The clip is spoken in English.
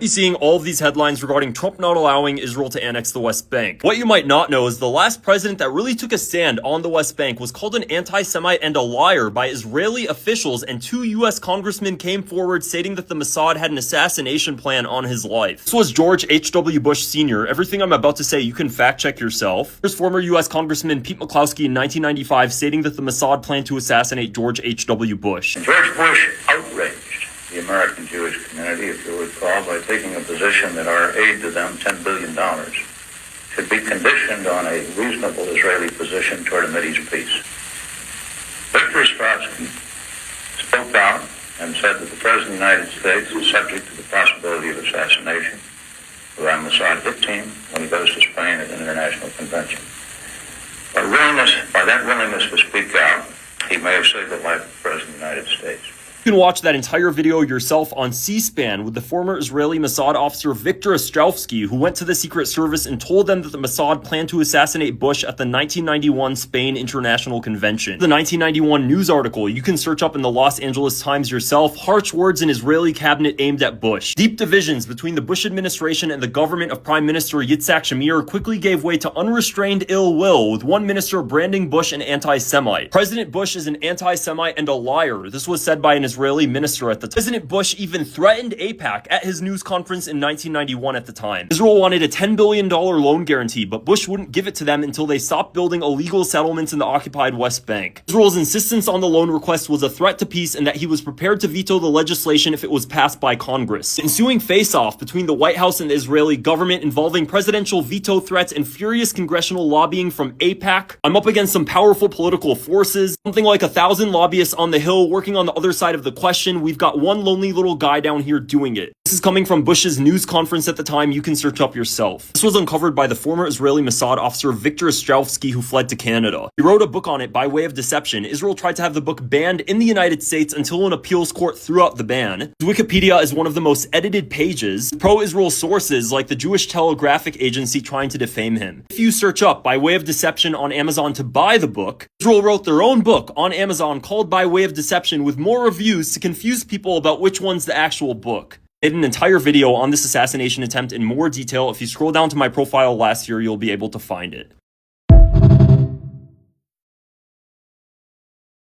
Be seeing all of these headlines regarding Trump not allowing Israel to annex the West Bank. What you might not know is the last president that really took a stand on the West Bank was called an anti-Semite and a liar by Israeli officials, and 2 U.S. congressmen came forward stating that the Mossad had an assassination plan on his life. This was George H.W. Bush Sr. Everything I'm about to say you can fact check yourself. Here's former U.S. Congressman Pete McCloskey in 1995 stating that the Mossad planned to assassinate George H.W. Bush. George Bush outraged the American Jewish community, if you recall, by taking a position that our aid to them, $10 billion, should be conditioned on a reasonable Israeli position toward a Mideast peace. Victor Ostrovsky spoke out and said that the President of the United States is subject to the possibility of assassination around Mossad hit team when he goes to Spain at an international convention. By that willingness to speak out, he may have saved the life of the President of the United States. You can watch that entire video yourself on C-SPAN with the former Israeli Mossad officer Victor Ostrovsky, who went to the Secret Service and told them that the Mossad planned to assassinate Bush at the 1991 Spain International Convention. The 1991 news article you can search up in the Los Angeles Times yourself. Harsh words in Israeli cabinet aimed at Bush. Deep divisions between the Bush administration and the government of Prime Minister Yitzhak Shamir quickly gave way to unrestrained ill will, with one minister branding Bush an anti-Semite. President Bush is an anti-Semite and a liar. This was said by an Israeli minister at the time. President Bush even threatened AIPAC at his news conference in 1991 at the time. Israel wanted a $10 billion loan guarantee, but Bush wouldn't give it to them until they stopped building illegal settlements in the occupied West Bank. Israel's insistence on the loan request was a threat to peace and that he was prepared to veto the legislation if it was passed by Congress. The ensuing face-off between the White House and the Israeli government, involving presidential veto threats and furious congressional lobbying from AIPAC. I'm up against some powerful political forces, something like 1,000 lobbyists on the Hill working on the other side of the question. We've got one lonely little guy down here doing it. This is coming from Bush's news conference at the time. You can search up yourself. This was uncovered by the former Israeli Mossad officer Victor Ostrovsky, who fled to Canada. He wrote a book on it by way of deception. Israel tried to have the book banned in the United States until an appeals court threw out the ban. His Wikipedia is one of the most edited pages. Pro-Israel sources like the Jewish Telegraphic Agency trying to defame him. If you search up by way of deception on Amazon to buy the book, Israel wrote their own book on Amazon called By Way of Deception, with more reviews to confuse people about which one's the actual book. I did an entire video on this assassination attempt in more detail. If you scroll down to my profile last year, you'll be able to find it.